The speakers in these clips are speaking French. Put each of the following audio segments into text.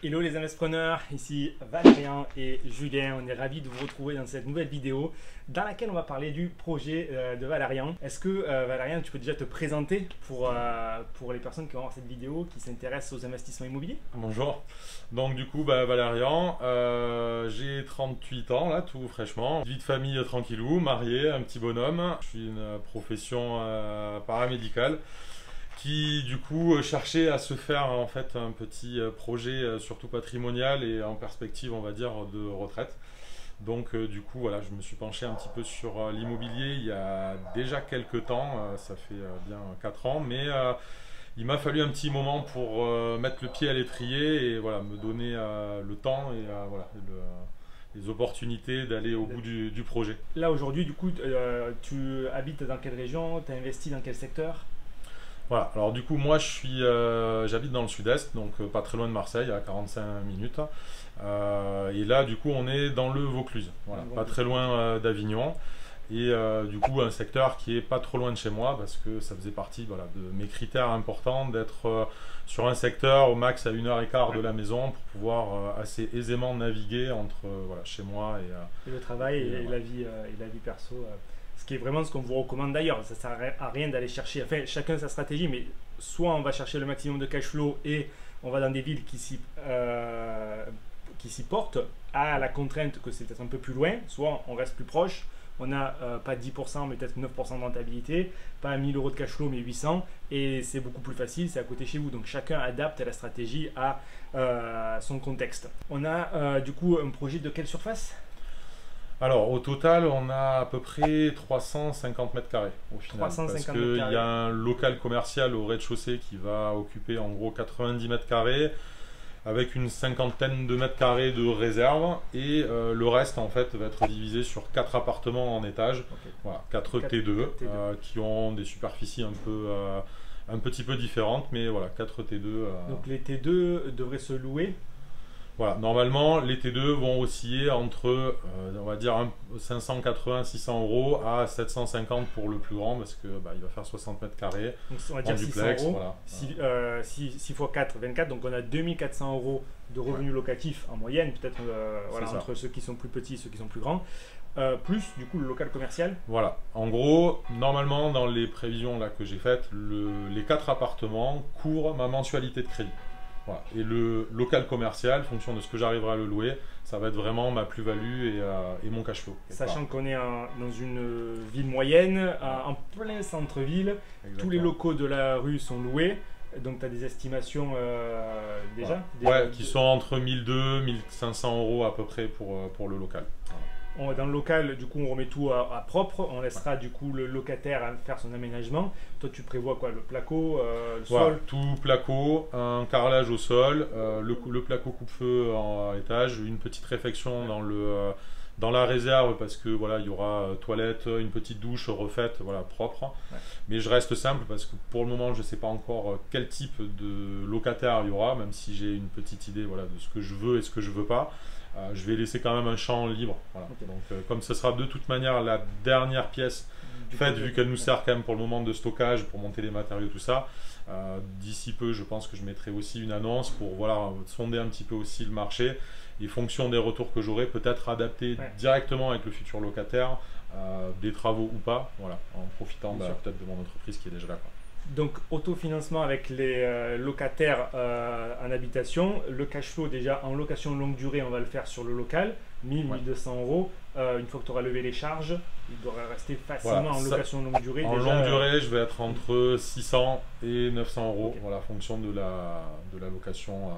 Hello les investisseurs, ici Valérian et Julien, on est ravis de vous retrouver dans cette nouvelle vidéo dans laquelle on va parler du projet de Valérian. Est-ce que Valérian, tu peux déjà te présenter pour les personnes qui vont voir cette vidéo, qui s'intéressent aux investissements immobiliers? Bonjour, donc du coup Valérian, j'ai 38 ans là tout fraîchement, vie de famille tranquillou, marié, un petit bonhomme, je suis une profession paramédicale qui du coup cherchait à se faire en fait un petit projet surtout patrimonial et en perspective on va dire de retraite. Donc du coup voilà, je me suis penché un petit peu sur l'immobilier il y a déjà quelques temps, ça fait bien 4 ans, mais il m'a fallu un petit moment pour mettre le pied à l'étrier et voilà, me donner le temps et voilà, les opportunités d'aller au bout du projet. Là aujourd'hui du coup, tu habites dans quelle région? Tu as investi dans quel secteur? Voilà, alors du coup moi j'habite dans le sud-est, donc pas très loin de Marseille, à 45 minutes. Et là du coup on est dans le Vaucluse, voilà, pas très loin d'Avignon. Et du coup un secteur qui est pas trop loin de chez moi parce que ça faisait partie voilà, de mes critères importants d'être sur un secteur au max à 1h15 de la maison pour pouvoir assez aisément naviguer entre voilà, chez moi et le travail et la vie perso. Ce qui est vraiment ce qu'on vous recommande d'ailleurs. Ça ne sert à rien d'aller chercher, enfin chacun sa stratégie, mais soit on va chercher le maximum de cash flow et on va dans des villes qui s'y portent à la contrainte que c'est peut-être un peu plus loin, soit on reste plus proche. On n'a pas 10% mais peut-être 9% de rentabilité, pas 1000 euros de cash flow mais 800, et c'est beaucoup plus facile, c'est à côté chez vous. Donc chacun adapte la stratégie à son contexte. On a du coup un projet de quelle surface? Alors au total on a à peu près 350 mètres carrés au final, 350 parce mètres qu'il carrés. y a un local commercial au rez-de-chaussée qui va occuper en gros 90 mètres carrés, avec une cinquantaine de mètres carrés de réserve, et le reste en fait va être divisé sur 4 appartements en étage, okay. Voilà, 4 T2, qui ont des superficies un petit peu différentes, mais voilà, 4 T2. Donc les T2 devraient se louer? Voilà, normalement les T2 vont osciller entre on va dire 580-600 euros à 750 pour le plus grand, parce que il va faire 60 mètres carrés. Donc on va dire duplex, 600 euros, voilà. 6 x 4, 24, donc on a 2400 euros de revenus locatifs en moyenne, peut-être voilà, entre ceux qui sont plus petits et ceux qui sont plus grands. Plus du coup le local commercial. Voilà, en gros, normalement dans les prévisions là, que j'ai faites, les 4 appartements couvrent ma mensualité de crédit. Voilà. Et le local commercial, en fonction de ce que j'arriverai à le louer, ça va être vraiment ma plus-value et mon cash flow. Sachant qu'on est dans une ville moyenne, en plein centre-ville, tous les locaux de la rue sont loués. Donc tu as des estimations déjà qui sont entre 1200 et 1500 euros à peu près pour le local. Voilà. Dans le local, du coup, on remet tout à propre. On laissera du coup le locataire faire son aménagement. Toi, tu prévois quoi? Le placo, le sol? Tout placo, un carrelage au sol, le placo coupe-feu en étage, une petite réfection dans la réserve parce que voilà, il y aura toilette, une petite douche refaite, voilà, propre. Ouais. Mais je reste simple parce que pour le moment, je ne sais pas encore quel type de locataire il y aura, même si j'ai une petite idée voilà, de ce que je veux et ce que je ne veux pas. Je vais laisser quand même un champ libre. Voilà. Okay. Donc, comme ce sera de toute manière la dernière pièce faite, vu qu'elle nous sert quand même pour le moment de stockage, pour monter les matériaux, tout ça, d'ici peu, je pense que je mettrai aussi une annonce pour voilà, sonder un petit peu aussi le marché. Et fonction des retours que j'aurai, peut-être adapter directement avec le futur locataire des travaux ou pas, voilà, en profitant peut-être de mon entreprise qui est déjà là. Quoi. Donc autofinancement avec les locataires en habitation, le cash flow déjà en location longue durée, on va le faire sur le local, 1000-1200 euros. Une fois que tu auras levé les charges, il devrait rester facilement en location longue durée. En longue durée, je vais être entre 600 et 900 euros, okay. Voilà, en fonction de la location.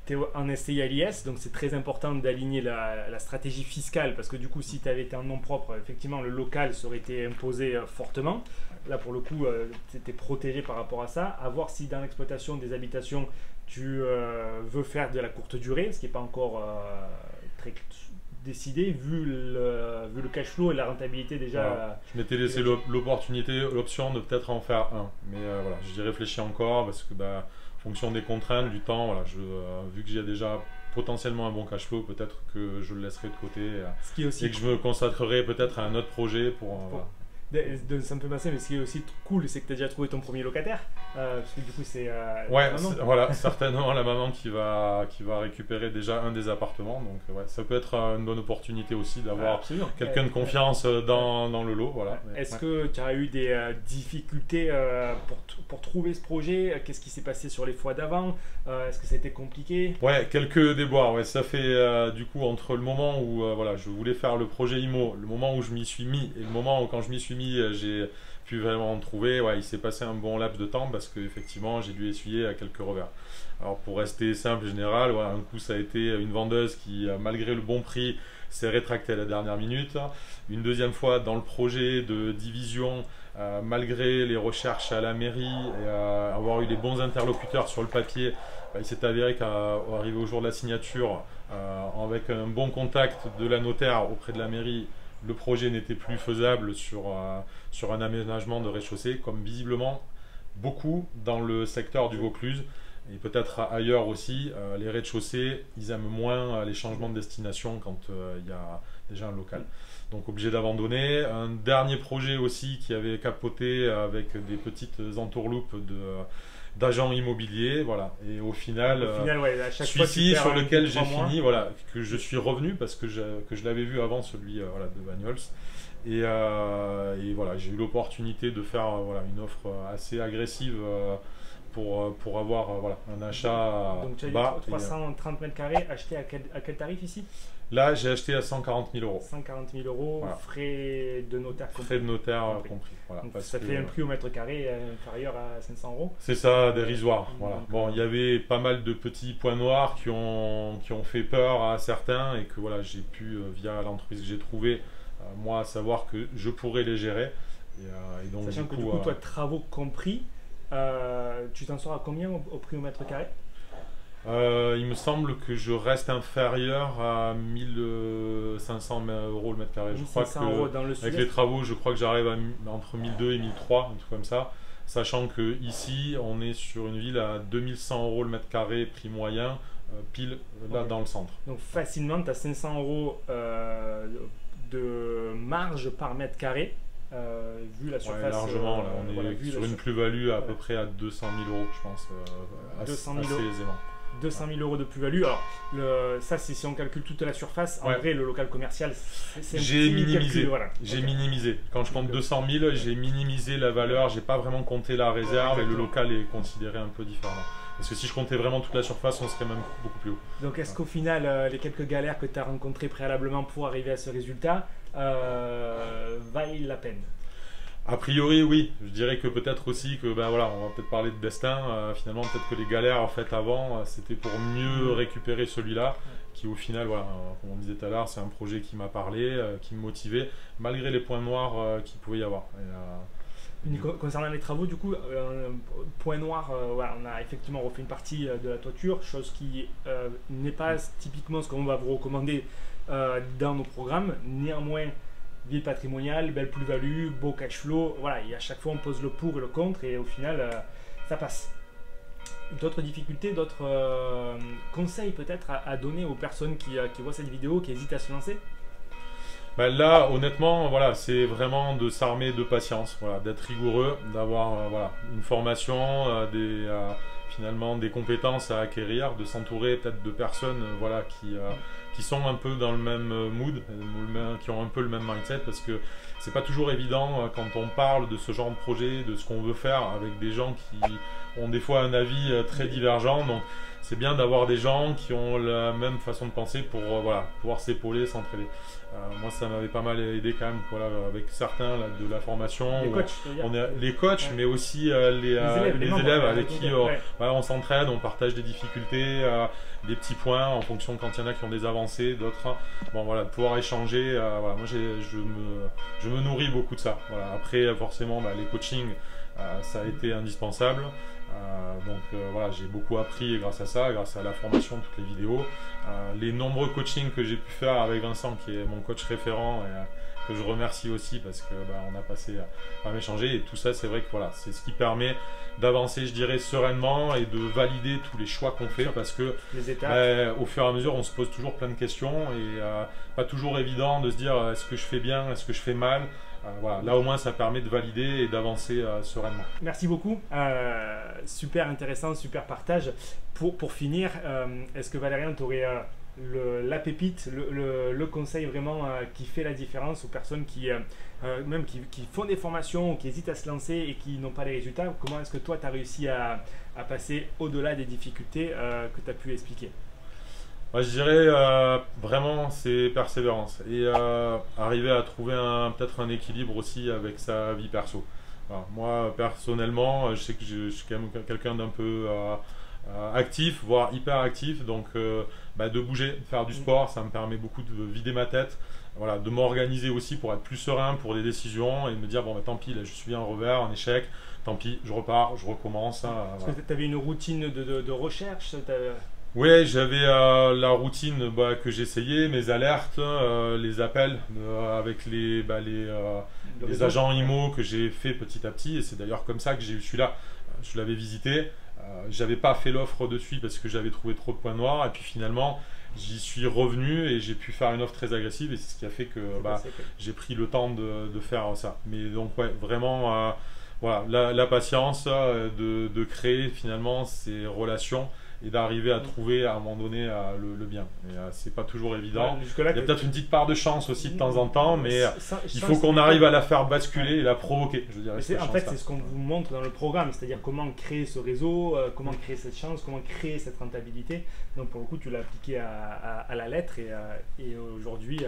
Tu es en SCI à l'IS, donc c'est très important d'aligner la stratégie fiscale, parce que du coup, si tu avais été en nom propre, effectivement, le local serait été imposé fortement. Là, pour le coup, tu étais protégé par rapport à ça. À voir si dans l'exploitation des habitations, tu veux faire de la courte durée, ce qui n'est pas encore très décidé, vu le cash flow et la rentabilité déjà. Voilà. Je m'étais laissé l'option de peut-être en faire un. Mais voilà, j'y réfléchis encore parce que en fonction des contraintes, du temps, voilà, vu que j'ai déjà potentiellement un bon cash flow, peut-être que je le laisserai de côté et que je me consacrerai peut-être à un autre projet pour Ça me fait passer, mais ce qui est aussi cool, c'est que tu as déjà trouvé ton premier locataire. Parce que du coup, c'est. Ouais, voilà, certainement la maman qui va récupérer déjà un des appartements. Donc, ouais, ça peut être une bonne opportunité aussi d'avoir quelqu'un de confiance dans le lot. Voilà. Est-ce que tu as eu des difficultés pour trouver ce projet? Qu'est-ce qui s'est passé sur les fois d'avant? Est-ce que ça a été compliqué? Ouais, quelques déboires. Ouais, ça fait du coup entre le moment où voilà, je voulais faire le projet IMO, le moment où je m'y suis mis et le moment où quand je m'y suis mis, j'ai pu vraiment trouver. Ouais, il s'est passé un bon laps de temps parce qu'effectivement, j'ai dû essuyer quelques revers. Alors pour rester simple et général, voilà, un coup ça a été une vendeuse qui, malgré le bon prix, s'est rétractée à la dernière minute. Une deuxième fois dans le projet de division, malgré les recherches à la mairie et avoir eu les bons interlocuteurs sur le papier, il s'est avéré qu'arrivé au jour de la signature, avec un bon contact de la notaire auprès de la mairie, le projet n'était plus faisable sur un aménagement de rez-de-chaussée, comme visiblement beaucoup dans le secteur du Vaucluse et peut-être ailleurs aussi. Les rez-de-chaussée, ils aiment moins les changements de destination quand il y a déjà un local. Donc obligé d'abandonner. Un dernier projet aussi qui avait capoté avec des petites entourloupes d'agents immobiliers, voilà. Et au final ouais, à chaque celui-ci sur lequel j'ai fini, voilà, que je suis revenu parce que je l'avais vu avant celui voilà, de Bagnols. Et voilà, j'ai eu l'opportunité de faire voilà, une offre assez agressive pour avoir voilà, un achat donc, tu as bas. 330 mètres carrés, acheté à quel tarif ici? Là, j'ai acheté à 140 000 euros. 140 000 euros, voilà. Frais de notaire compris. Frais de notaire compris. Voilà, donc ça fait un prix au mètre carré inférieur à 500 euros. C'est ça, dérisoire. Voilà. Bon, il y avait pas mal de petits points noirs qui ont fait peur à certains et que voilà, j'ai pu, via l'entreprise que j'ai trouvée, moi, savoir que je pourrais les gérer. Et donc, sachant que du coup, toi, travaux compris, tu t'en sors à combien au prix au mètre carré? Il me semble que je reste inférieur à 1500 euros le mètre carré. Je crois que dans le avec les travaux, je crois que j'arrive entre 1200 et 1300, un truc comme ça. Sachant que ici, on est sur une ville à 2100 euros le mètre carré, prix moyen, pile là dans le centre. Donc facilement, tu as 500 euros de marge par mètre carré. Vu la surface, ouais, largement, là, on est voilà, sur une plus-value à peu près à 200 000 euros, je pense, 200 000 assez aisément. 200 000 euros de plus-value. Alors, ça, c'est si on calcule toute la surface. En vrai, le local commercial, c'est un petit minimisé. Voilà. J'ai minimisé. Quand je compte 200 000, j'ai minimisé la valeur. J'ai pas vraiment compté la réserve et le local est considéré un peu différemment. Parce que si je comptais vraiment toute la surface, on serait même beaucoup plus haut. Donc, est-ce qu'au final, les quelques galères que tu as rencontrées préalablement pour arriver à ce résultat valent la peine? A priori, oui. Je dirais que peut-être aussi que, ben voilà, on va peut-être parler de destin. Finalement, peut-être que les galères en fait avant, c'était pour mieux récupérer celui-là, qui au final, voilà, comme on disait tout à l'heure, c'est un projet qui m'a parlé, qui me motivait, malgré les points noirs qu'il pouvait y avoir. Concernant les travaux, du coup, point noir, voilà, on a effectivement refait une partie de la toiture, chose qui n'est pas typiquement ce qu'on va vous recommander dans nos programmes. Néanmoins, ville patrimoniale, belle plus-value, beau cash flow, voilà, et à chaque fois on pose le pour et le contre et au final ça passe. D'autres difficultés, d'autres conseils peut-être à donner aux personnes qui voient cette vidéo, qui hésitent à se lancer? Ben là, honnêtement, voilà, c'est vraiment de s'armer de patience, voilà, d'être rigoureux, d'avoir voilà, une formation, finalement des compétences à acquérir, de s'entourer peut-être de personnes voilà, qui sont un peu dans le même mood, qui ont un peu le même mindset, parce que c'est pas toujours évident quand on parle de ce genre de projet, de ce qu'on veut faire avec des gens qui ont des fois un avis très divergent. Donc c'est bien d'avoir des gens qui ont la même façon de penser pour voilà, pouvoir s'épauler, s'entraider. Moi, ça m'avait pas mal aidé quand même, voilà, avec certains là, de la formation. Les coachs, mais aussi les élèves avec qui voilà, on s'entraide, on partage des difficultés, des petits points en fonction quand il y en a qui ont des avancées, d'autres. Bon, voilà, de pouvoir échanger. Voilà, moi, je me nourris beaucoup de ça. Voilà. Après, forcément, les coachings, ça a été indispensable. Voilà, j'ai beaucoup appris grâce à ça, grâce à la formation, toutes les vidéos, les nombreux coachings que j'ai pu faire avec Vincent qui est mon coach référent et que je remercie aussi parce que on a passé à m'échanger et tout ça, c'est vrai que voilà, c'est ce qui permet d'avancer, je dirais, sereinement et de valider tous les choix qu'on fait parce que au fur et à mesure on se pose toujours plein de questions et pas toujours évident de se dire est-ce que je fais bien, est-ce que je fais mal. Voilà, là au moins ça permet de valider et d'avancer sereinement. Merci beaucoup, super intéressant, super partage. Pour finir, est-ce que Valérian, tu aurais la pépite, le conseil vraiment qui fait la différence aux personnes même qui font des formations ou qui hésitent à se lancer et qui n'ont pas les résultats? Comment est-ce que toi tu as réussi à passer au-delà des difficultés que tu as pu expliquer? Moi, je dirais vraiment c'est persévérance et arriver à trouver peut-être un équilibre aussi avec sa vie perso. Voilà. Moi personnellement, je sais que je suis quand même quelqu'un d'un peu actif, voire hyper actif, donc de bouger, de faire du sport, ça me permet beaucoup de vider ma tête, voilà, de m'organiser aussi pour être plus serein pour des décisions et de me dire bon tant pis, là je suis un revers, un échec, tant pis, je repars, je recommence. Est-ce que tu avais une routine de recherche? Oui, j'avais la routine que j'essayais, mes alertes, les appels avec les agents IMO que j'ai fait petit à petit, et c'est d'ailleurs comme ça que j'ai eu celui-là. Je l'avais visité, j'avais pas fait l'offre de suite parce que j'avais trouvé trop de points noirs, et puis finalement j'y suis revenu et j'ai pu faire une offre très agressive, et c'est ce qui a fait que j'ai pris le temps de faire ça. Mais donc ouais, vraiment voilà, la patience de créer finalement ces relations et d'arriver à trouver à un moment donné le bien. Et c'est pas toujours évident. Il y a peut-être une petite part de chance aussi de temps en temps, mais il faut qu'on arrive à la faire basculer et la provoquer. Je dirais, en fait, c'est ce qu'on vous montre dans le programme, c'est-à-dire comment créer ce réseau, comment créer cette chance, comment créer cette rentabilité. Donc pour le coup, tu l'as appliqué à la lettre, et aujourd'hui,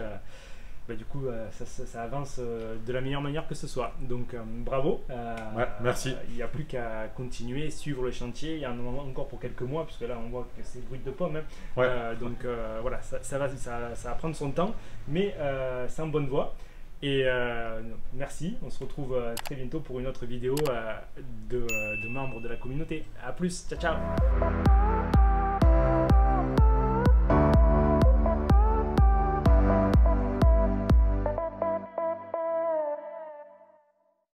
du coup, ça avance de la meilleure manière que ce soit. Donc, bravo. Ouais, merci. Il n'y a plus qu'à continuer, suivre le chantier. Il y en a encore pour quelques mois, puisque là, on voit que c'est brut de pomme. Hein. Ouais. Donc, voilà, ça va prendre son temps, mais c'est en bonne voie. Et merci. On se retrouve très bientôt pour une autre vidéo de membres de la communauté. À plus. Ciao, ciao.